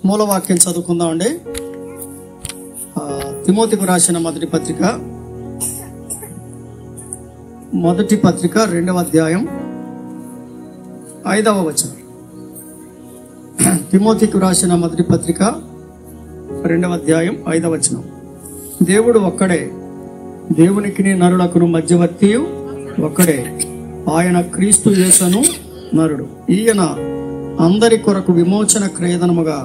మూలవాక్యం చదువుకుందామండి. తిమోతికి రాసిన మొదటి పత్రిక 2వ అధ్యాయం 5వ వచనం. తిమోతికి రాసిన మొదటి పత్రిక 2వ అధ్యాయం 5వ వచనం. దేవుడు ఒక్కడే, దేవునికి నరులకును మధ్యవర్తియు ఒక్కడే, ఆయన క్రీస్తు యేసును నరుడు. ఈయన అందరి కొరకు విమోచన క్రయధనముగా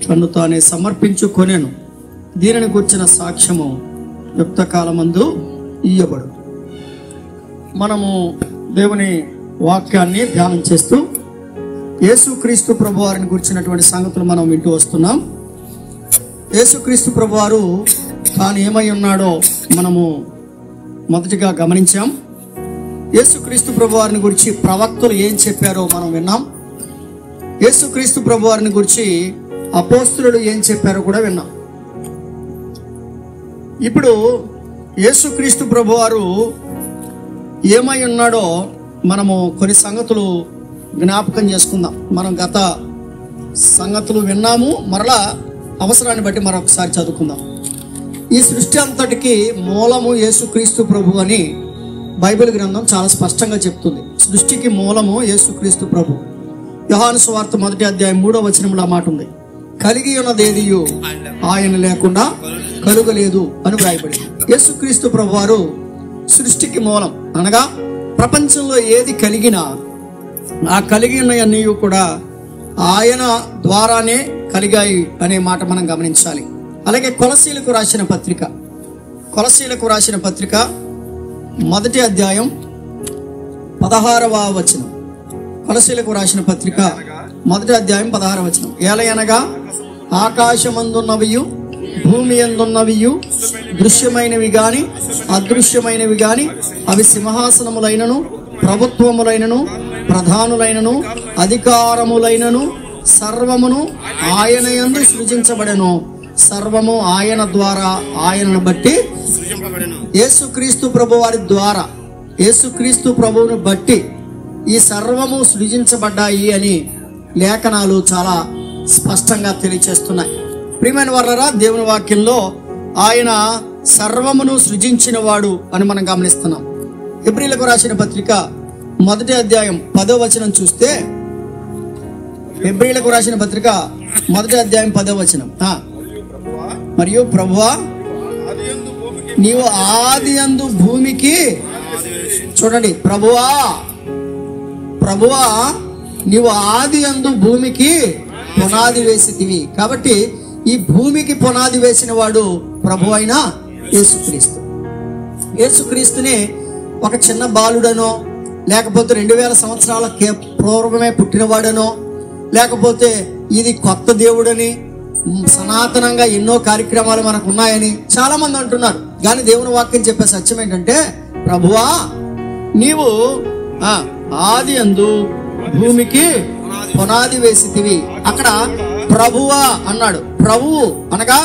తన్ను తానే సమర్పించుకొనెను. దీనిని గుర్చిన సాక్ష్యము యుక్త కాలమందు ఇయ్యబడు. మనము దేవుని వాక్యాన్ని ధ్యానం చేస్తూ యేసుక్రీస్తు ప్రభువారిని గుర్చినటువంటి సంగతులు మనం వింటూ వస్తున్నాం. యేసుక్రీస్తు ప్రభువారు తాను ఏమై ఉన్నాడో మనము మొదటిగా గమనించాం. యేసుక్రీస్తు ప్రభువారిని గురించి ప్రవక్తలు ఏం చెప్పారో మనం విన్నాం. యేసుక్రీస్తు ప్రభువారిని గురించి అపోస్తలులు ఏం చెప్పారో కూడా విన్నాం. ఇప్పుడు యేసుక్రీస్తు ప్రభువారు ఏమై ఉన్నాడో మనము కొన్ని సంగతులు జ్ఞాపకం చేసుకుందాం. మనం గత సంగతులు విన్నాము, మరలా అవసరాన్ని బట్టి మరొకసారి చదువుకుందాం. ఈ సృష్టి అంతటికి మూలము యేసుక్రీస్తు ప్రభు అని బైబిల్ గ్రంథం చాలా స్పష్టంగా చెప్తుంది. సృష్టికి మూలము యేసుక్రీస్తు ప్రభు. యోహాను సువార్త 1వ అధ్యాయం 3వ వచనంలో మాట ఉంది, కలిగి ఉన్నదేదియు ఆయన లేకుండా కలుగలేదు అని వ్రాయబడింది. యేసుక్రీస్తు ప్రభు వారు సృష్టికి మూలం, అనగా ప్రపంచంలో ఏది కలిగినా ఆ కలిగి ఉన్నవన్నీ కూడా ఆయన ద్వారానే కలిగాయి అనే మాట మనం గమనించాలి. అలాగే కొలసీలకు రాసిన పత్రిక 1వ అధ్యాయం 16వ వచనం. కొలసీలకు రాసిన పత్రిక 1వ అధ్యాయం 16వ వచనం. ఏలయనగా ఆకాశమందున్నవియు భూమి యందున్నవియు దృశ్యమైనవి గాని అదృశ్యమైనవి గాని అవి సింహాసనములైనను ప్రభుత్వములైనను ప్రధానులైనను అధికారములైనను సర్వమును ఆయన యందు సృజించబడెను. సర్వము ఆయన ద్వారా, ఆయనను బట్టి, యేసుక్రీస్తు ప్రభు వారి ద్వారా, యేసుక్రీస్తు ప్రభువును బట్టి ఈ సర్వము సృజించబడ్డాయి అని లేఖనాలు చాలా స్పష్టంగా తెలియచేస్తున్నాయి. ప్రియమైన వారలారా, దేవుని వాక్యంలో ఆయన సర్వమును సృజించిన వాడు అని మనం గమనిస్తున్నాం. హెబ్రీయులకు రాసిన పత్రిక 1వ అధ్యాయం 10వ వచనం చూస్తే, హెబ్రీయులకు రాసిన పత్రిక 1వ అధ్యాయం 10వ వచనం. మరియు ప్రభువా నీవు ఆదియందు భూమికి, చూడండి, ప్రభువా నీవు ఆదియందు భూమికి పునాది వేసితివి. కాబట్టి ఈ భూమికి పునాది వేసిన వాడు ప్రభు అయిన యేసుక్రీస్తు. యేసుక్రీస్తుని ఒక చిన్న బాలుడనో, లేకపోతే 2000 సంవత్సరాల పూర్వమే పుట్టినవాడనో, లేకపోతే ఇది కొత్త దేవుడని, సనాతనంగా ఎన్నో కార్యక్రమాలు మనకు ఉన్నాయని చాలా మంది అంటున్నారు. కానీ దేవుని వాక్యం చెప్పే సత్యం ఏంటంటే, ప్రభువా నీవు ఆదియందు భూమికి పునాది వేసితివి. అక్కడ ప్రభువా అన్నాడు. ప్రభువు అనగా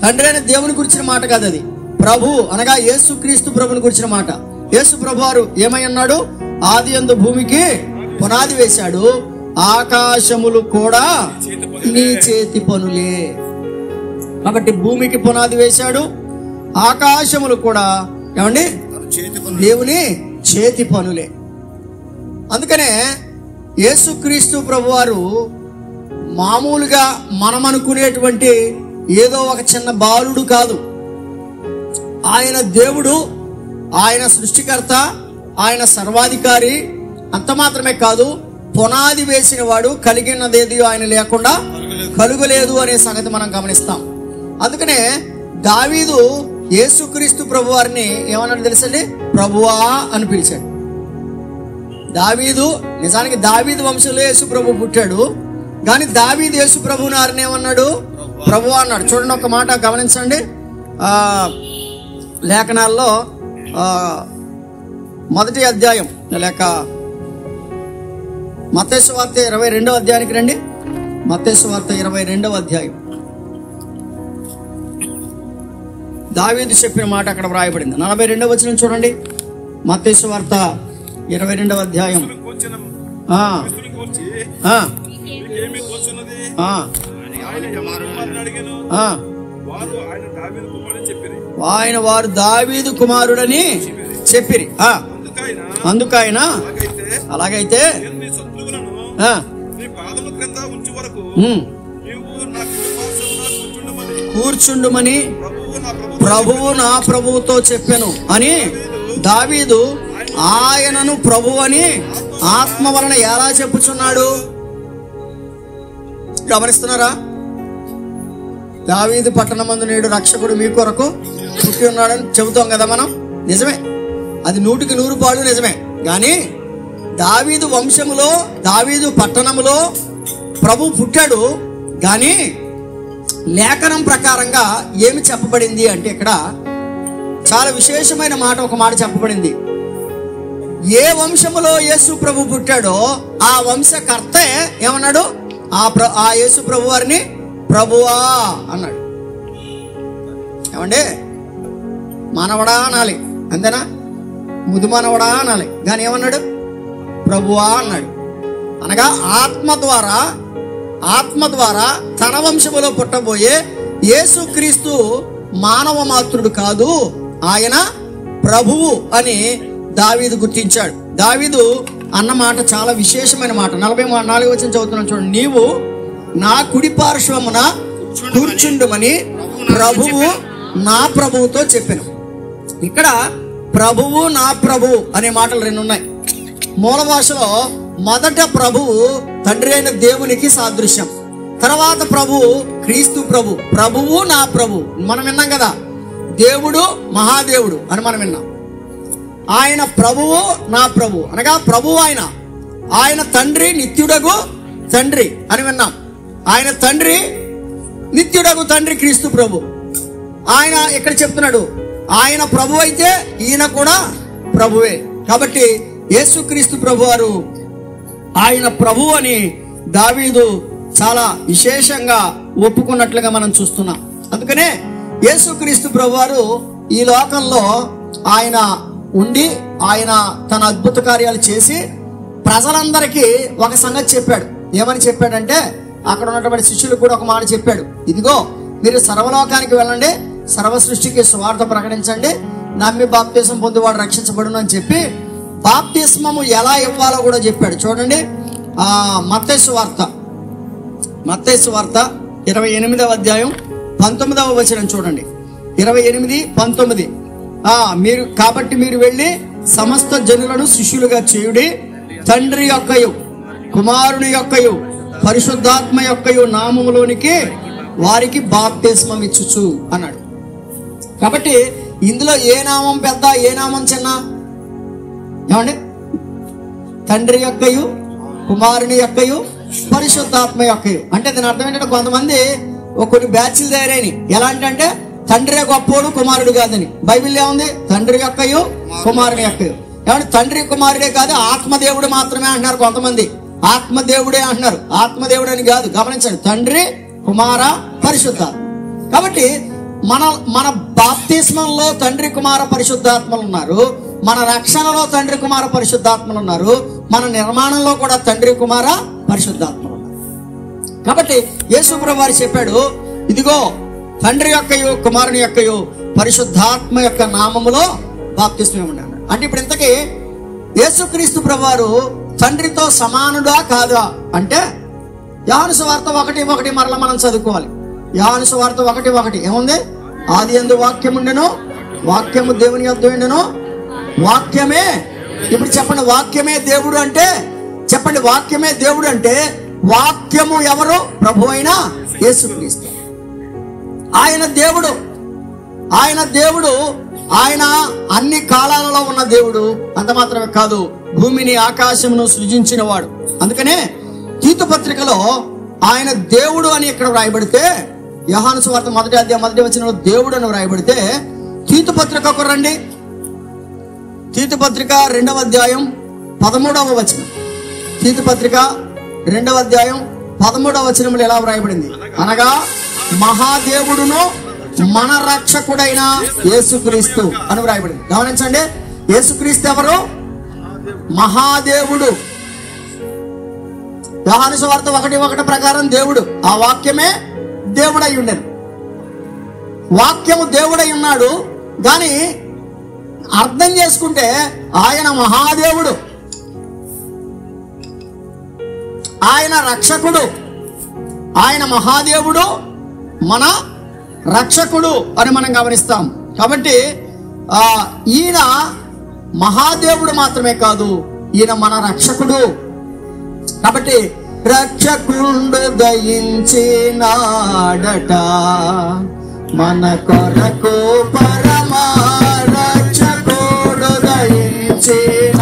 తండ్రి అయిన దేవుని గురించిన మాట కాదు, అది ప్రభు అనగా యేసుక్రీస్తు ప్రభుని గురించిన మాట. యేసు ప్రభు వారు ఏమై ఉన్నాడు? ఆదియందు భూమికి పునాది వేశాడు. ఆకాశములు కూడా నీ చేతి పనులే. కాబట్టి భూమికి పునాది వేశాడు, ఆకాశములు కూడా ఏమండి దేవుని చేతి పనులే. అందుకనే యేసుక్రీస్తు ప్రభువారు మామూలుగా మనం అనుకునేటువంటి ఏదో ఒక చిన్న బాలుడు కాదు. ఆయన దేవుడు, ఆయన సృష్టికర్త, ఆయన సర్వాధికారి. అంత మాత్రమే కాదు, పునాది వేసిన వాడు, కలిగినదేది ఆయన లేకుండా కలుగలేదు అనే సంగతి మనం గమనిస్తాం. అందుకనే దావీదు యేసుక్రీస్తు ప్రభు వారిని ఏమన్నాడు తెలుసండి? ప్రభువా అని పిలిచాడు. నిజానికి దావీదు వంశంలో యేసు ప్రభు పుట్టాడు, కానీ దావీదు యేసు ప్రభువుని వారిని ఏమన్నాడు? ప్రభువా అన్నాడు. చూడండి, ఒక మాట గమనించండి. లేఖనాల్లో 1వ అధ్యాయం లేక మత్తయి సువార్త 22వ అధ్యాయానికి రండి. మత్తయి సువార్త 22వ అధ్యాయం. దావీదు చెప్పిన మాట అక్కడ వ్రాయబడింది. 42వ వచనం చూడండి. మత్తయి సువార్త 22వ అధ్యాయం వారు దావీదు కుమారుడని చెప్పిరి. అందుకైన అలాగైతే కూర్చుండుమని ప్రభువు నా ప్రభువుతో చెప్పెను అని దావీదు ఆయనను ప్రభు అని ఆత్మ వలన ఎలా చెప్పుచున్నాడు? గమనిస్తున్నారా? దావీదు పట్టణమందు నేడు రక్షకుడు మీ కొరకు పుట్టి ఉన్నాడని చెబుతాం కదా మనం. నిజమే, అది 100% నిజమే. కానీ దావీదు వంశములో, దావీదు పట్టణములో ప్రభు పుట్టాడు. కానీ లేఖనం ప్రకారంగా ఏమి చెప్పబడింది అంటే ఇక్కడ చాలా విశేషమైన మాట, ఒక మాట చెప్పబడింది. ఏ వంశములో యేసు ప్రభు పుట్టాడో ఆ వంశకర్తే ఏమన్నాడు? ఆ యేసు ప్రభు వారిని ప్రభువా అన్నాడు. ఏమండి, మనవడా అనాలి, అంతేనా? ముదు మనవడా అనాలి. కానీ ఏమన్నాడు? ప్రభువా అన్నాడు. అనగా ఆత్మ ద్వారా తన వంశములో పుట్టబోయే యేసుక్రీస్తు మానవ మాతృడు కాదు, ఆయన ప్రభువు అని దావీదు గుర్తించాడు. దావీదు అన్న మాట చాలా విశేషమైన మాట. 44వ వచనం చదువుతున్నాను చూడండి. నీవు నా కుడి పార్శ్వమున కూర్చుండుమని ప్రభువు నా ప్రభువుతో చెప్పాను. ఇక్కడ ప్రభువు నా ప్రభువు అనే మాటలు 2 ఉన్నాయి. మూల భాషలో మొదట ప్రభువు తండ్రి అయిన దేవునికి సాదృశ్యం, తర్వాత ప్రభువు క్రీస్తు ప్రభు. ప్రభువు నా ప్రభు మనం విన్నాం కదా. దేవుడు మహాదేవుడు అని మనం విన్నాం. ఆయన ప్రభువు నా ప్రభు అనగా ప్రభువు ఆయన తండ్రి నిత్యుడగు తండ్రి అని విన్నాం. ఆయన తండ్రి నిత్యుడగు తండ్రి క్రీస్తు ప్రభు. ఆయన ఇక్కడ చెప్తున్నాడు ఆయన ప్రభు అయితే ఈయన కూడా ప్రభువే. కాబట్టి యేసుక్రీస్తు ప్రభు వారు ఆయన ప్రభు అని దావీదు చాలా విశేషంగా ఒప్పుకున్నట్లుగా మనం చూస్తున్నాం. అందుకనే యేసుక్రీస్తు ప్రభు వారు ఈ లోకంలో ఆయన ఉండి ఆయన తన అద్భుత కార్యాలు చేసి ప్రజలందరికీ ఒక సంగతి చెప్పాడు. ఏమని చెప్పాడంటే అక్కడ ఉన్నటువంటి శిష్యులకు కూడా ఒక మాట చెప్పాడు. ఇదిగో మీరు సర్వలోకానికి వెళ్ళండి, సర్వ సృష్టికి సువార్త ప్రకటించండి, నమ్మి బాప్తిస్మం పొందువాడు రక్షించబడును అని చెప్పి బాప్తిస్మము ఎలా ఇవ్వాలో కూడా చెప్పాడు. చూడండి, మత్తయి సువార్త 28వ అధ్యాయం 19వ వచనం చూడండి. 28:19 కాబట్టి మీరు వెళ్ళి సమస్త జనులను శిష్యులుగా చేయుడి, తండ్రి యొక్కయు కుమారుని యొక్కయు పరిశుద్ధాత్మ యొక్కయు నామములోనికి వారికి బాప్తిస్మం ఇచ్చుచు అన్నాడు. కాబట్టి ఇందులో ఏ నామం పెద్ద, ఏ నామం చిన్న? ఏమండి? తండ్రి యొక్కయు కుమారుని యొక్కయు పరిశుద్ధాత్మ యొక్కయు అంటే దీని అర్థం ఏంటంటే కొంతమంది కొన్ని బ్యాచ్లు తయారైనవి. ఎలా అంటే తండ్రే గొప్పోడు కుమారుడు కాదని. బైబిల్ ఏముంది? తండ్రి యొక్కయు కుమారుని యొక్కయు. ఏమంటే తండ్రి కుమారుడే కాదు, ఆత్మదేవుడు మాత్రమే అంటున్నారు కొంతమంది. ఆత్మదేవుడే అంటున్నారు, ఆత్మదేవుడు అని కాదు. గమనించండి, తండ్రి కుమార పరిశుద్ధాత్మ. కాబట్టి మన బాప్తిస్మంలో తండ్రి కుమార పరిశుద్ధాత్మలు ఉన్నారు, మన రక్షణలో తండ్రి కుమార పరిశుద్ధాత్మలు ఉన్నారు, మన నిర్మాణంలో కూడా తండ్రి కుమార పరిశుద్ధాత్మలు ఉన్నారు. కాబట్టి యేసు ప్రభువు వారు చెప్పాడు, ఇదిగో తండ్రి యొక్కయు కుమారుని యొక్కయు పరిశుద్ధాత్మ యొక్క నామములో బాప్తిస్మం ఇవ్వండి అన్నాడు. అంటే ఇప్పుడు ఇంతకీ యేసుక్రీస్తు ప్రభువు వారు తండ్రితో సమానుడా కాదా అంటే యోహాను సువార్త 1:1 మరలా మనం చదువుకోవాలి. యోహాను సువార్త 1:1 ఏముంది? ఆది యందు వాక్యం ఉండెను, వాక్యము దేవుని యొద్ద ఉండెను, వాక్యమే. ఇప్పుడు చెప్పండి, వాక్యమే దేవుడు అంటే చెప్పండి, వాక్యమే దేవుడు అంటే వాక్యము ఎవరు? ప్రభు అయిన యేసుక్రీస్తు. ఆయన దేవుడు, ఆయన అన్ని కాలాలలో ఉన్న దేవుడు. అంత మాత్రమే కాదు, భూమిని ఆకాశమును సృజించిన వాడు. అందుకనే తీతు పత్రికలో ఆయన దేవుడు అని ఇక్కడ వ్రాయబడితే, యోహాను సువార్త 1వ అధ్యాయం 1వ వచనంలో దేవుడు అని వ్రాయబడితే, తీతు పత్రికకు రండి. తీతు పత్రిక 2వ అధ్యాయం 13వ వచనం. తీతు పత్రిక 2వ అధ్యాయం 13వ వచనంలో ఎలా వ్రాయబడింది? అనగా మహాదేవుడును మన రక్షకుడైన యేసుక్రీస్తు అని వ్రాయబడింది. గమనించండి, యేసుక్రీస్తు ఎవరు? మహాదేవుడు. యోహాను సువార్త 1:1 ప్రకారం దేవుడు, ఆ వాక్యమే దేవుడై ఉండెను. వాక్యము దేవుడై ఉన్నాడు, కానీ అర్థం చేసుకుంటే ఆయన మహాదేవుడు, ఆయన రక్షకుడు, ఆయన మహాదేవుడు, మన రక్షకుడు అని మనం గమనిస్తాం. కాబట్టి ఈయన మహాదేవుడు మాత్రమే కాదు, ఈయన మన రక్షకుడు. కాబట్టి రక్షకుడు దయించినాడట మన కొరకు, పరమా రక్షకుడు దయించినాడట,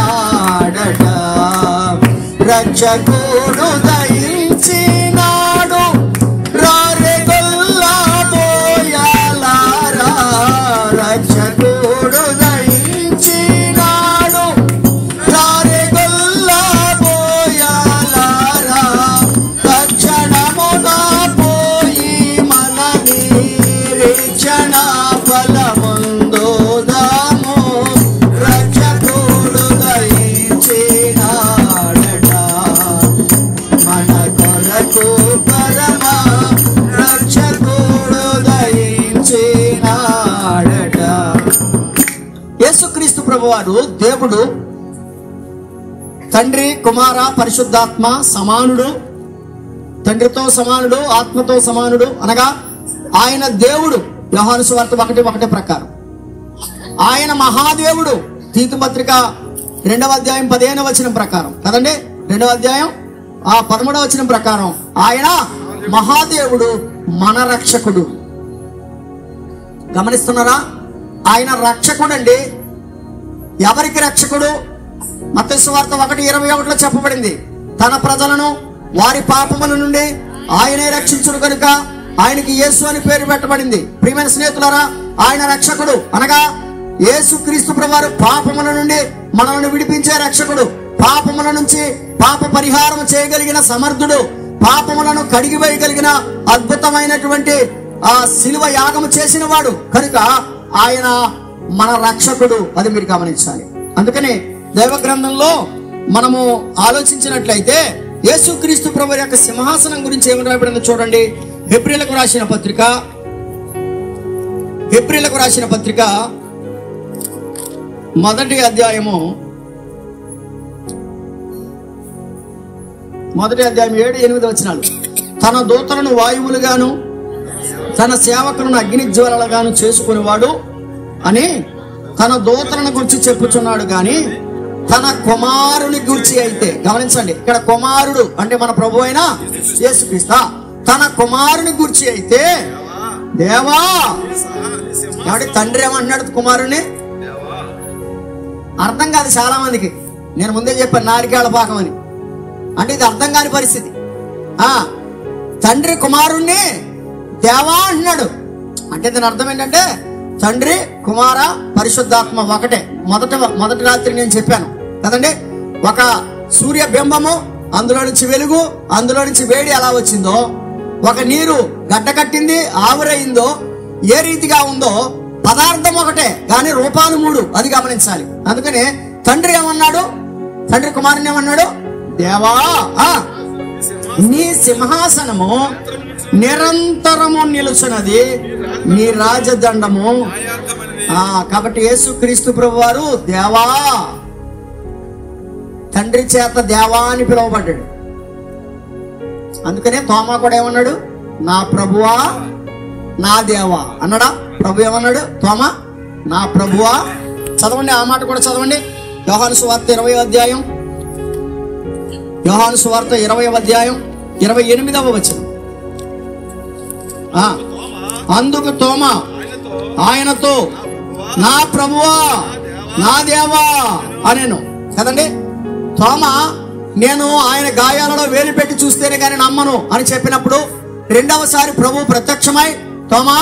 రక్షకుడు దయించినాడు, రారెగొల్లా పోయాలారా, రక్షకుడు దయించినాడు, రారెగొల్లా పోయాలారా, తక్షణముగా పోయి మన నిరీక్షణ ఫలముందుదాము, రక్షకుడు దయించినాడట మన కొరకు, పరమా రక్షకుడు దయించినాడట. యేసుక్రీస్తు ప్రభువారు దేవుడు, తండ్రి, కుమార, పరిశుద్ధాత్మ సమానుడు, తండ్రితో సమానుడు, ఆత్మతో సమానుడు, అనగా ఆయన దేవుడు. యోహాను సువార్త 1:1 ప్రకారం ఆయన మహాదేవుడు. తీతు పత్రిక 2వ అధ్యాయం 15వ వచనం ప్రకారం కదండి, 2వ అధ్యాయం 13వ వచనం ప్రకారం ఆయన మహాదేవుడు, మన రక్షకుడు. గమనిస్తున్నారా? ఆయన రక్షకుడు అండి. ఎవరికి రక్షకుడు? మత్తయి సువార్త 1:21 చెప్పబడింది, తన ప్రజలను వారి పాపముల నుండి ఆయనే రక్షించును కనుక ఆయనకి యేసు అని పేరు పెట్టబడింది. ప్రియమైన స్నేహితులారా, ఆయన రక్షకుడు అనగా యేసుక్రీస్తు ప్రభువారు పాపముల నుండి మనల్ని విడిపించే రక్షకుడు, పాపముల నుంచి పాప పరిహారం చేయగలిగిన సమర్థుడు, పాపములను కడిగివేయగలిగిన అద్భుతమైనటువంటి ఆ శిలువ యాగము చేసిన వాడు కనుక ఆయన మన రక్షకుడు. అది మీరు గమనించాలి. అందుకని దైవ గ్రంథంలో మనము ఆలోచించినట్లయితే యేసుక్రీస్తు ప్రభువు యొక్క సింహాసనం గురించి ఏమి రాయబడిందో చూడండి. హెబ్రీలకు రాసిన పత్రిక 1వ అధ్యాయము 7-8 వచనాలు. తన దూతలను వాయువులుగాను తన సేవకులను అగ్ని జ్వాలలుగాను చేసుకునేవాడు అని తన దూతలను గురించి చెప్పుచున్నాడు, గాని తన కుమారుని గురించి అయితే, గమనించండి, ఇక్కడ కుమారుడు అంటే మన ప్రభు అయిన యేసుక్రీస్తు, తన కుమారుని గురించి అయితే దేవా, కాబట్టి తండ్రి ఏమన్నాడు కుమారుని? అర్థం కాదు చాలా మందికి. నేను ముందే చెప్పాను నారికేళ పాకం అని, అంటే ఇది అర్థం కాని పరిస్థితి. తండ్రి కుమారుణ్ణి దేవా అంటున్నాడు అంటే దీని అర్థం ఏంటంటే తండ్రి, కుమార, పరిశుద్ధాత్మ ఒకటే. మొదటి రాత్రి నేను చెప్పాను కదండి, ఒక సూర్య బింబము, అందులో నుంచి వెలుగు, అందులో నుంచి వేడి ఎలా వచ్చిందో, ఒక నీరు గడ్డ కట్టింది, ఆవిరైందో, ఏ రీతిగా ఉందో పదార్థం ఒకటే కానీ రూపాలు 3. అది గమనించాలి. అందుకని తండ్రి ఏమన్నాడు? తండ్రి కుమారుని ఏమన్నాడు? దేవా, నీ సింహాసనము నిరంతరము నిలుచున్నది, నీ రాజదండము. కాబట్టి యేసుక్రీస్తు ప్రభువారు దేవా, తండ్రి చేత దేవా అని పిలువబడ్డాడు. అందుకనే తోమా కూడా ఏమన్నాడు? నా ప్రభువా, నా దేవా అన్నాడా? ప్రభు ఏమన్నాడు? తోమా, నా ప్రభువా. చదవండి, ఆ మాట కూడా చదవండి. యోహాను సువార్త 20వ అధ్యాయం, యోహాను సువార్త 20వ అధ్యాయం 28వ వచనం. అందుకు తోమా ఆయనతో, నా ప్రభువా, నా దేవా అనేను కదండి. తోమా, నేను ఆయన గాయాలలో వేలు పెట్టి చూస్తేనే కానీ నమ్మను అని చెప్పినప్పుడు రెండవసారి ప్రభు ప్రత్యక్షమై, తోమా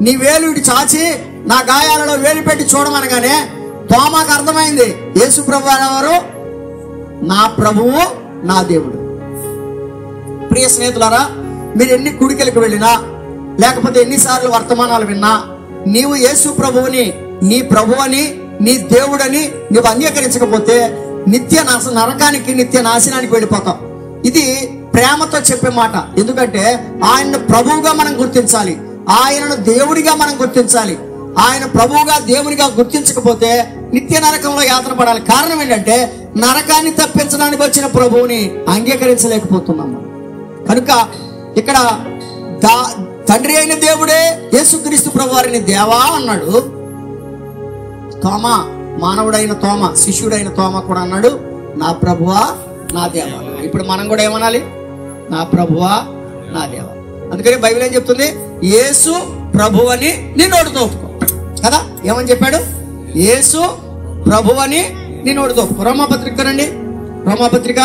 నీ వేలు ఇటు చాచి నా గాయాలలో వేలు పెట్టి చూడమనగానే తోమాకు అర్థమైంది యేసు ప్రభు అనేవారు నా ప్రభువు, నా దేవుడు. ప్రియ స్నేహితులారా, మీరు ఎన్ని కుడికెలకు వెళ్ళినా లేకపోతే ఎన్నిసార్లు వర్తమానాలు విన్నా, నీవు యేసు ప్రభువుని నీ ప్రభువని, నీ దేవుడని నీవు అంగీకరించకపోతే నిత్య నరకానికి, నిత్య నాశనానికి వెళ్ళిపోతావు. ఇది ప్రేమతో చెప్పే మాట. ఎందుకంటే ఆయనను ప్రభువుగా మనం గుర్తించాలి, ఆయనను దేవుడిగా మనం గుర్తించాలి. ఆయన ప్రభువుగా దేవునిగా గుర్తించకపోతే నిత్య నరకంలో యాతన పడాలి. కారణం ఏంటంటే నరకాన్ని తప్పించడానికి వచ్చిన ప్రభువుని అంగీకరించలేకపోతున్నాము. కనుక ఇక్కడ తండ్రి అయిన దేవుడే యేసుక్రీస్తు ప్రభువారిని దేవా అన్నాడు. తోమా, మానవుడైన తోమా, శిష్యుడైన తోమా కూడా అన్నాడు నా ప్రభువా నా దేవా. ఇప్పుడు మనం కూడా ఏమనాలి? నా ప్రభువా నా దేవా. అందుకని బైబిల్ ఏం చెప్తుంది? యేసు ప్రభువని నీ నోటితో ఒప్పుకో కదా. ఏమని చెప్పాడు? యేసు ప్రభువని నీ నోటితో ఒప్పుకో. రోమాపత్రిక రండి, రోమాపత్రిక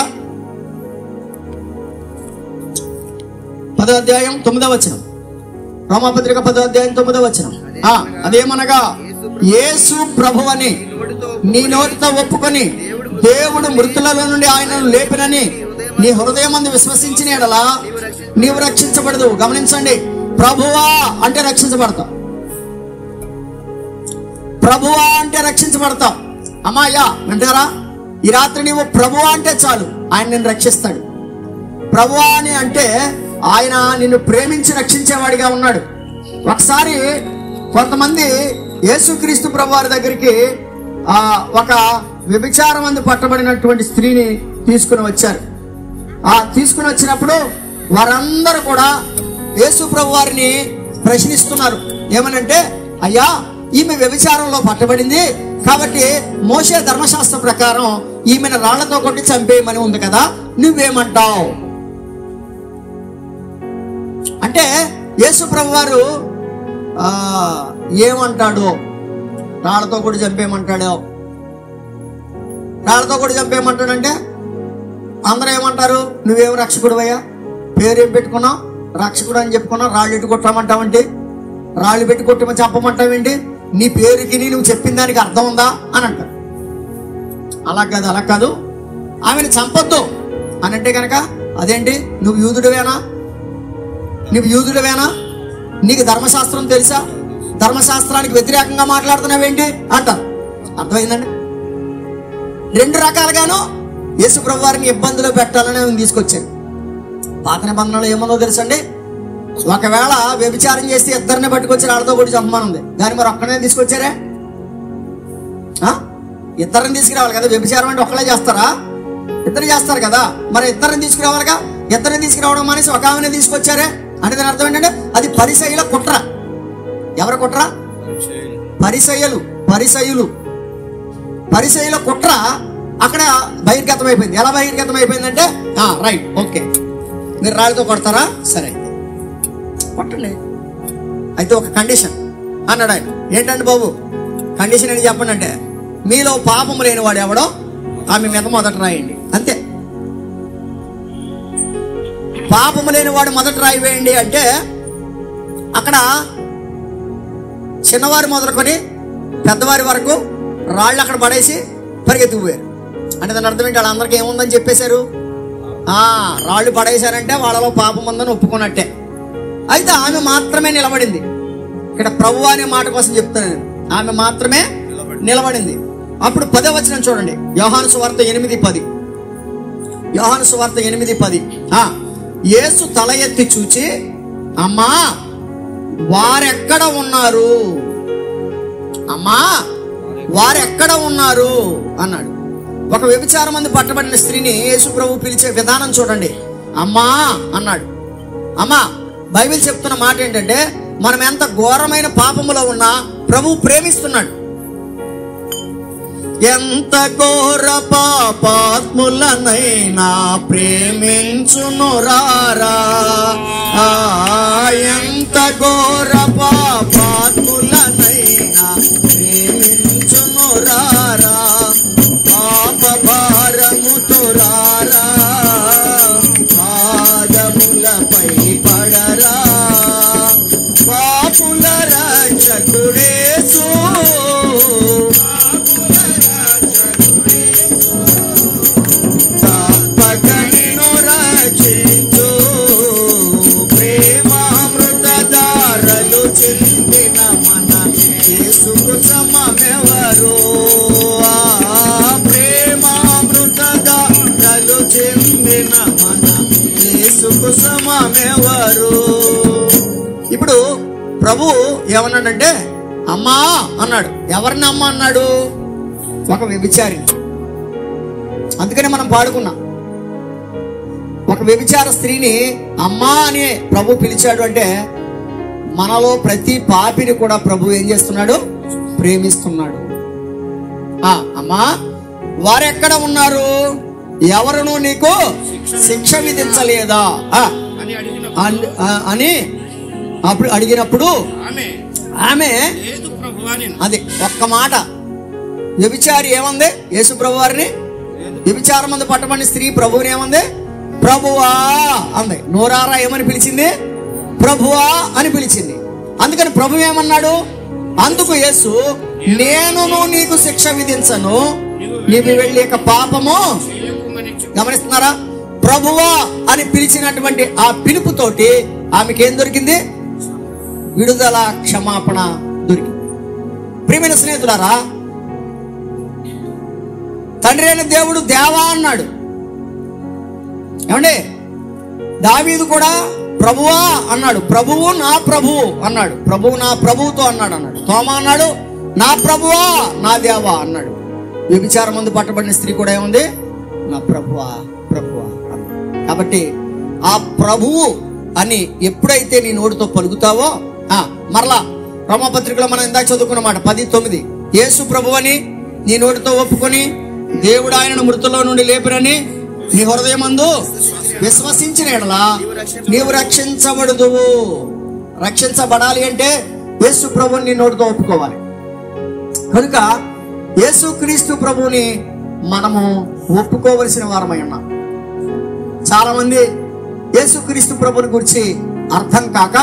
10వ అధ్యాయం 9వ వచనం. రోమాపత్రిక 10వ అధ్యాయం 9వ వచనం. అదేమనగా యేసు ప్రభువని నీ నోటితో ఒప్పుకొని దేవుడు మృతులలో నుండి ఆయనను లేపినని నీ హృదయమందు విశ్వసించిన యెడల నీవు రక్షించబడదు. గమనించండి, ప్రభువా అంటే రక్షించబడతావు, ప్రభువా అంటే రక్షించబడతావు. అమ్మాయ్యా వింటారా? ఈ రాత్రి నీవు ప్రభువా అంటే చాలు, ఆయన నిన్ను రక్షిస్తాడు. ప్రభువా అని అంటే ఆయన నిన్ను ప్రేమించి రక్షించేవాడిగా ఉన్నాడు. ఒకసారి కొంతమంది యేసుక్రీస్తు ప్రభువారి దగ్గరికి ఒక వ్యభిచారం అందు పట్టబడినటువంటి స్త్రీని తీసుకుని వచ్చారు. తీసుకుని వచ్చినప్పుడు వారందరూ కూడా యేసు ప్రభువారిని ప్రశ్నిస్తున్నారు. ఏమనంటే, అయ్యా ఈమె వ్యభిచారంలో పట్టబడింది కాబట్టి మోషే ధర్మశాస్త్ర ప్రకారం ఈమెను రాళ్లతో కొట్టి చంపేయమని ఉంది కదా, నువ్వేమంటావు అంటే యేసు ప్రభువారు ఏమంటాడు? రాళ్లతో కూడా చంపేయమంటాడు. రాళ్లతో కూడా చంపేయమంటాడంటే అందరూ ఏమంటారు? నువ్వేం రక్షకుడువయ్యా, పేరేం పెట్టుకున్నావు, రక్షకుడు అని చెప్పుకున్నావు, రాళ్ళు ఎట్టు కొట్టామంటావేంటి, రాళ్ళు పెట్టి కొట్టమని చెప్పమంటావేంటి, నీ పేరుకి నువ్వు చెప్పిన దానికి అర్థం ఉందా అని అంటారు. అలా కాదు, అలా కాదు, ఆమెను చంపొద్దు అని అంటే కనుక అదేంటి నువ్వు యూదుడివేనా, నువ్వు యూదుడివేనా, నీకు ధర్మశాస్త్రం తెలుసా, ధర్మశాస్త్రానికి వ్యతిరేకంగా మాట్లాడుతున్నావేంటి అంటారు. అర్థమైందండి? రెండు రకాలుగాను యేసు ప్రభు వారిని ఇబ్బందులు పెట్టాలని తీసుకొచ్చాడు. పాత నిబంధనలు ఏమో తెలుసండి, ఒకవేళ వ్యభిచారం చేస్తే ఇద్దరిని పట్టుకొచ్చి రాళ్ళతో కూడా చంపమనుంది, దాన్ని మరి ఒక్కనే తీసుకొచ్చారే? ఇద్దరిని తీసుకురావాలి కదా. వ్యభిచారం అంటే ఒక్కలే చేస్తారా? ఇద్దరు చేస్తారు కదా, మరి ఇద్దరిని తీసుకురావాలిగా. ఇద్దరిని తీసుకురావడం మానేసి ఒక ఆమెనే తీసుకొచ్చారే అంటే దాని అర్థం ఏంటంటే అది పరిసయ్యుల కుట్ర. ఎవరు కుట్ర? పరిసయ్యుల కుట్ర అక్కడ బహిర్గతం అయిపోయింది. ఎలా బహిర్గతం అయిపోయిందంటే రైట్, ఓకే, మీరు రాళ్ళతో కొడతారా, సరే కొట్టండి, అయితే ఒక కండిషన్ అన్నాడు ఆయన. ఏంటంటే బాబు కండిషన్ ఏంటి చెప్పండి అంటే, మీలో పాపం లేని వాడు ఎవడో ఆమె మీద మొదట రాయండి, అంతే. పాపము లేని వాడు మొదట రాయి వేయండి అంటే అక్కడ చిన్నవారు మొదలుకొని పెద్దవారి వరకు రాళ్ళు అక్కడ పడేసి పరిగెత్తుకుపోయారు. అంటే దాని అర్థం ఏంటి? వాళ్ళందరికీ ఏముందని చెప్పేశారు, రాళ్ళు పడేశారంటే వాళ్ళలో పాపం ఉందని ఒప్పుకున్నట్టే. అయితే ఆమె మాత్రమే నిలబడింది. ఇక్కడ ప్రభు అనే మాట కోసం చెప్తాను, ఆమె మాత్రమే నిలబడింది. అప్పుడు 10వ వచనం చూడండి, యోహాను సువార్త 8:10. యోహాను సువార్త 8:10. యేసు తల ఎత్తి చూచి, అమ్మా వారెక్కడ ఉన్నారు, అమ్మా వారెక్కడ ఉన్నారు అన్నాడు. ఒక వ్యభిచారం మంది పట్టబడిన స్త్రీని యేసు ప్రభు పిలిచే విధానం చూడండి. అమ్మా అన్నాడు. అమ్మా, బైబిల్ చెప్తున్న మాట ఏంటంటే, మనం ఎంత ఘోరమైన పాపములో ఉన్నా ప్రభు ప్రేమిస్తున్నాడు. ఎంత ఘోర పాపాత్ములనైనా ప్రేమించును రారా, ఎంత ఘోర పాపాత్ములనైనా ప్రేమించును రారా, పాప భారముతో రారా, పాదములపై పడరా, పాపుల రక్షకుడేసు ప్రేమామృతదారలు చెందిన మన ప్రభు ఏమన్నాడంటే అమ్మా అన్నాడు. ఎవరిని అమ్మ అన్నాడు? ఒక వ్యభిచారిని. అందుకనే మనం పాడుకున్నాం, ఒక వ్యభిచార స్త్రీని అమ్మా అని ప్రభు పిలిచాడు అంటే మనలో ప్రతి పాపిని కూడా ప్రభు ఏం చేస్తున్నాడు? ప్రేమిస్తున్నాడు. అమ్మా, వారెక్కడ ఉన్నారు? ఎవరును నీకు శిక్ష విధించలేదా అని అప్పుడు అడిగినప్పుడు ఆమె అది ఒక్క మాట. వ్యభిచారి ఏమంది? యేసు ప్రభు వారిని వ్యభిచారం మందు పట్టబడిన స్త్రీ ప్రభువుని ఏమంది? ప్రభువా అంది. నోరారా ఏమని పిలిచింది? ప్రభువా అని పిలిచింది. అందుకని ప్రభు ఏమన్నాడు? అందుకు యేసు, నేను నీకు శిక్ష విధించను, నీవు వెళ్ళి పాపము. గమనిస్తున్నారా? ప్రభువా అని పిలిచినటువంటి ఆ పిలుపుతోటి ఆమెకేం దొరికింది? విడుదల, క్షమాపణ దొరికింది. ప్రియమైన స్నేహితులారా, తండ్రి అయిన దేవుడు దేవా అన్నాడు. ఏమండి, దావీదు కూడా ప్రభువా అన్నాడు. ప్రభువు నా ప్రభువు అన్నాడు. ప్రభువు నా ప్రభువుతో అన్నాడు. తోమా అన్నాడు నా ప్రభువా నా దేవా అన్నాడు. వ్యభిచారం మందు పట్టబడిన స్త్రీ కూడా ఏముంది? నా ప్రభువా ప్రభువా అన్నాడు. కాబట్టి ఆ ప్రభువు అని ఎప్పుడైతే నీ నోటితో పలుకుతావో, మరలా రోమాపత్రికలో మనం ఇందాక చదువుకున్నమాట 10:9, యేసు ప్రభు అని నీ నోటితో ఒప్పుకొని దేవుడు ఆయనను మృతుల్లో నుండి లేపినని నీ హృదయమందు విశ్వసించిన ఎడలా నీవు రక్షించబడుదువు. రక్షించబడాలి అంటే యేసు ప్రభుని నీ నోటితో ఒప్పుకోవాలి. కనుక యేసు క్రీస్తు ప్రభుని మనము ఒప్పుకోవలసిన వారమై ఉన్నాం. చాలా మంది యేసు క్రీస్తు ప్రభుని గురించి అర్థం కాక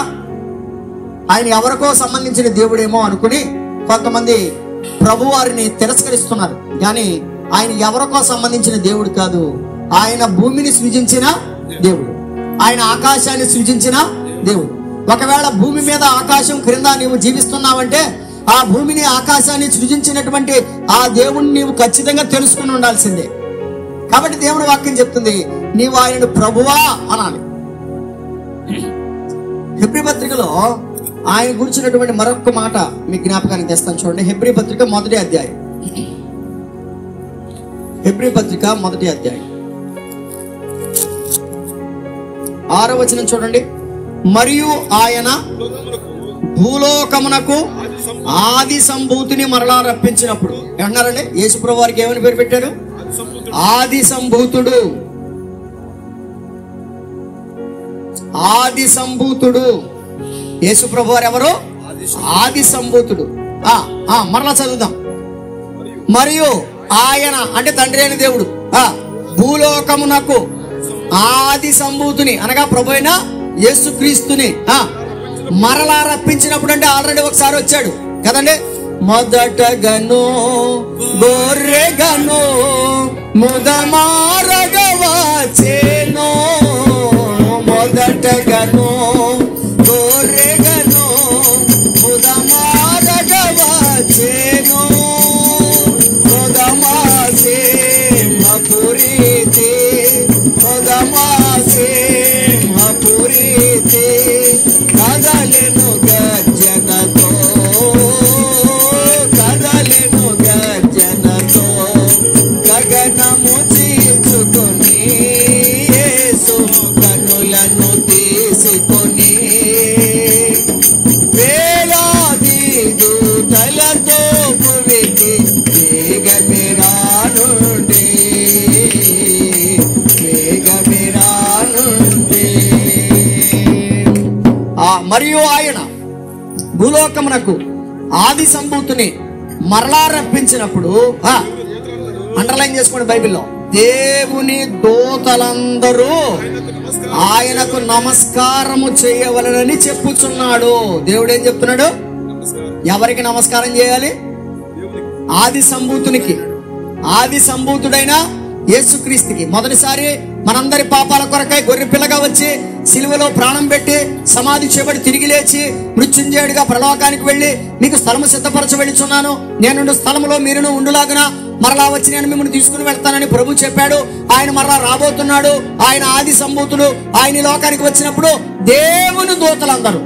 ఆయన ఎవరికో సంబంధించిన దేవుడేమో అనుకుని కొంతమంది ప్రభు వారిని తిరస్కరిస్తున్నారు. కానీ ఆయన ఎవరికో సంబంధించిన దేవుడు కాదు. ఆయన భూమిని సృజించిన దేవుడు, ఆయన ఆకాశాన్ని సృజించిన దేవుడు. ఒకవేళ భూమి మీద ఆకాశం క్రింద నీవు జీవిస్తున్నావంటే ఆ భూమిని ఆకాశాన్ని సృజించినటువంటి ఆ దేవుణ్ణి నీవు ఖచ్చితంగా తెలుసుకుని ఉండాల్సిందే. కాబట్టి దేవుని వాక్యం చెప్తుంది, నీవు ఆయనను ప్రభువా అనాలి. హెబ్రీ పత్రికలో ఆయన గురించినటువంటి మరొక మాట మీ జ్ఞాపకానికి తెస్తాను. చూడండి, హెబ్రీ పత్రిక 1వ అధ్యాయం. హెబ్రీ పత్రిక 1వ అధ్యాయం 6వ వచనం చూడండి. మరియు ఆయన భూలోకమునకు ఆది సంభూతిని మరలా రప్పించినప్పుడు ఏమన్నారండి? యేసు ప్రభు వారికి ఏమని పేరు పెట్టారు? ఆది సంభూతుడు. ఆది సంభూతుడు. యేసు ప్రభు వారు ఎవరు? ఆది సంభూతుడు. మరలా చదువుదాం. మరియు ఆయన అంటే తండ్రి అయిన దేవుడు భూలోకమునకు ఆది సంభూతిని అనగా ప్రభు అయిన యేసు క్రీస్తుని మరలా రప్పించినప్పుడు అంటే ఆల్రెడీ ఒకసారి వచ్చాడు కదండి. మొదటగను గొర్రెగను ముదమారగవచ్చెను, మొదటగను గొర్రెగను ముదమారగవచ్చెను, ముదమాసే మపురీతి, ముదమాసే మపురీతి కదలెను గర్జనతో, కదలెను గర్జనతో గగనము చీల్చుకొని యేసు కనులను తీసుకొని వేలాది దూతలతో భువికి వేగమిరానుండి, వేగమిరానుండి. మరియు ఆయన భూలోకమునకు ఆది సంభూతిని మరలా రప్పించినప్పుడు అండర్లైన్ చేసుకోండి బైబిల్లో, దేవుని దూతలందరూ ఆయనకు నమస్కారము చేయవలనని చెప్పుచున్నాడు. దేవుడు ఏం చెప్తున్నాడు? ఎవరికి నమస్కారం చేయాలి? ఆది సంభూతునికి, ఆది సంభూతుడైన యేసుక్రీస్తుకి. మొదటిసారి మనందరి పాపాల కొరకై గొర్రె పిల్లగా వచ్చి సిలువలో ప్రాణం పెట్టి సమాధి చేయబడి తిరిగి లేచి మృత్యుంజయుడిగా పరలోకానికి వెళ్ళి మీకు స్థలము సిద్ధపరచ వెళ్ళుచున్నాను, నేను స్థలములో మీరును ఉండులాగున మరలా వచ్చి నేను మిమ్మల్ని తీసుకుని వెళ్తానని ప్రభు చెప్పాడు. ఆయన మరలా రాబోతున్నాడు. ఆయన ఆది సంభూతుడు. ఆయన లోకానికి వచ్చినప్పుడు దేవుని దూతలందరూ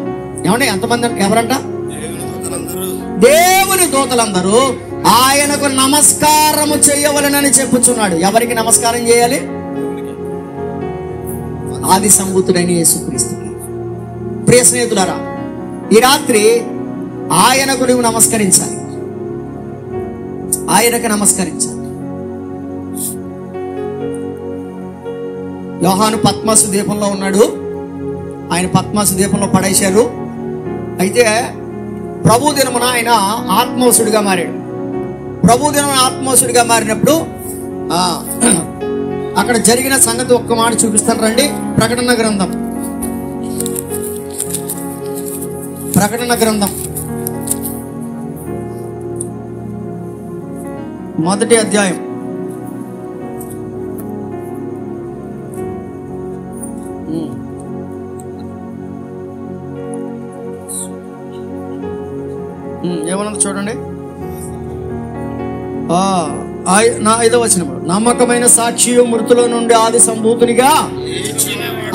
ఏమంటే ఎంతమంది? ఎవరంట? దేవుని దూతలందరూ ఆయనకు నమస్కారము చేయవలెనని చెప్పుచున్నాడు. ఎవరికి నమస్కారం చేయాలి? ఆది సంభూతుడైన యేసుక్రీస్తుకి. ప్రియ స్నేహితులారా, ఈ రాత్రి ఆయనకు నువ్వు నమస్కరించాలి. ఆయనకు నమస్కరించాలి. యోహాను పద్మాసు దీపంలో ఉన్నాడు. ఆయన పద్మాసు దీపంలో పడేశారు. అయితే ప్రభు దినమున ఆయన ఆత్మోసుడిగా మారాడు. ప్రభు దినమున ఆత్మోసుడిగా మారినప్పుడు అక్కడ జరిగిన సంగతి ఒక్క మాట చూపిస్తాను రండి. ప్రకటన గ్రంథం, ప్రకటన గ్రంథం 1వ అధ్యాయం. ఏమన్నా చూడండి. నా 5వ వచనం, నమ్మకమైన సాక్షి మృతుల నుండి ఆది సంభూతునిగా.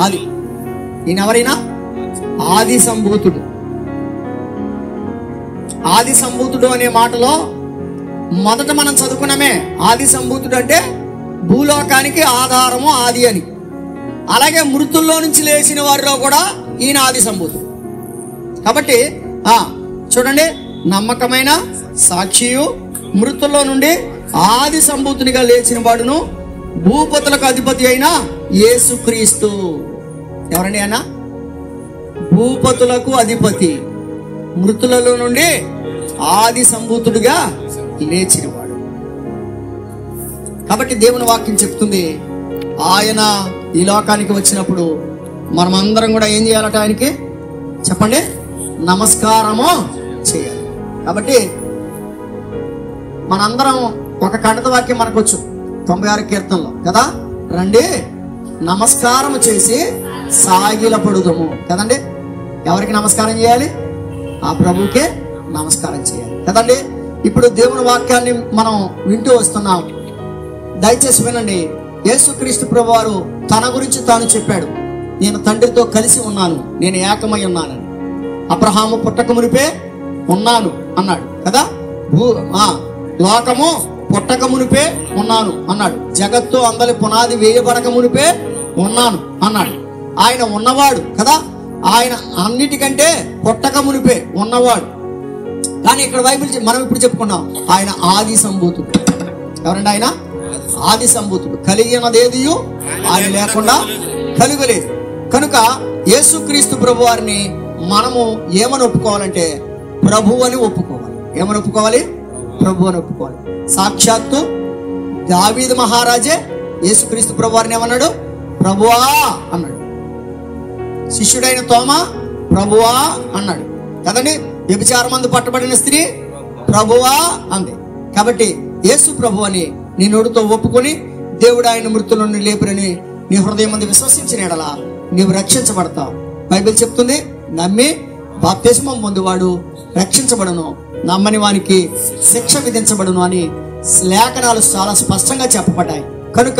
అది ఈయన ఎవరైనా ఆది సంభూతుడు. ఆది సంభూతుడు అనే మాటలో మొదట మనం చదువుకున్నామే. ఆది సంభూతుడు అంటే భూలోకానికి ఆధారము, ఆది అని. అలాగే మృతుల్లో నుంచి లేచిన వారిలో కూడా ఈయన ఆది సంభూతుడు. కాబట్టి చూడండి, నమ్మకమైన సాక్షియు మృతుల్లో నుండి ఆది సంభూతునిగా లేచిన వాడును భూపతులకు అధిపతి అయిన యేసుక్రీస్తు. ఎవరండి ఆయన? భూపతులకు అధిపతి, మృతులలో నుండి ఆది సంభూతుడిగా లేచినవాడు. కాబట్టి దేవుని వాక్యం చెప్తుంది, ఆయన ఈ లోకానికి వచ్చినప్పుడు మనమందరం కూడా ఏం చేయాలట? ఆయనకి చెప్పండి, నమస్కారము చేయాలి. కాబట్టి మనందరం ఒక ఖండిత వాక్యం మనకు వచ్చు 96 కీర్తనలో కదా, రండి నమస్కారము చేసి సాగిలపడుదము కదండి. ఎవరికి నమస్కారం చేయాలి? ఆ ప్రభువుకే నమస్కారం చేయాలి కదండి. ఇప్పుడు దేవుని వాక్యాన్ని మనం వింటూ వస్తున్నాం. దయచేసి వినండి. యేసుక్రీస్తు ప్రభువారు తన గురించి తాను చెప్పాడు, నేను తండ్రితో కలిసి ఉన్నాను, నేను ఏకమై ఉన్నానని. అబ్రహాము పుట్టక మునిపే ఉన్నాను అన్నాడు కదా. లోకము పుట్టక మునిపే ఉన్నాను అన్నాడు. జగత్తు అందరి పునాది వేయబడక మునిపే ఉన్నాను అన్నాడు. ఆయన ఉన్నవాడు కదా. ఆయన అన్నిటికంటే పుట్టక మునిపే ఉన్నవాడు. కానీ ఇక్కడ బైబిల్ మనం ఇప్పుడు చెప్పుకున్నాం, ఆయన ఆది సంభూతుడు. ఎవరండి? ఆయన ఆది సంభూతుడు. కలిగినదేదియు ఆయన లేకుండా కలుగలేదు. కనుక యేసుక్రీస్తు ప్రభు వారిని మనము ఏమని ఒప్పుకోవాలంటే ప్రభు అని ఒప్పుకోవాలి. ఏమని ఒప్పుకోవాలి? ప్రభు అని ఒప్పుకోవాలి. సాక్షాత్తు దావీదు మహారాజే యేసుక్రీస్తు ప్రభు వారిని ఏమన్నాడు? ప్రభువా అన్నాడు. శిష్యుడైన తోమా ప్రభువా అన్నాడు కదండి. వ్యభిచారమందు పట్టబడిన స్త్రీ ప్రభువా అంది. కాబట్టి యేసు ప్రభు అని నీ నోటితో ఒప్పుకొని దేవుడు ఆయన మృతుల నుండి లేపురని నీ హృదయం మంది విశ్వసించిన ఎడలా నీవు రక్షించబడతావు. బైబిల్ చెప్తుంది, నమ్మి బాప్తిస్మం పొందువాడు రక్షించబడును, నమ్మని వానికి శిక్ష విధించబడును అని లేఖనాలు చాలా స్పష్టంగా చెప్పబడ్డాయి. కనుక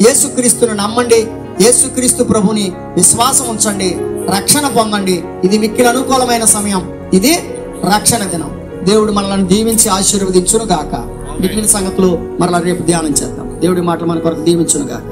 యేసుక్రీస్తును నమ్మండి, యేసుక్రీస్తు ప్రభుని విశ్వాసం ఉంచండి, రక్షణ పొందండి. ఇది మిక్కిలి అనుకూలమైన సమయం. ఇది రక్షణ దినం. దేవుడు మనల్ని దీవించి ఆశీర్వదించును గాక. మిగిలిన సంగతులు మరలా రేపు ధ్యానం చేద్దాం. దేవుడి మాటలు మన కొరకు దీవించును గాక.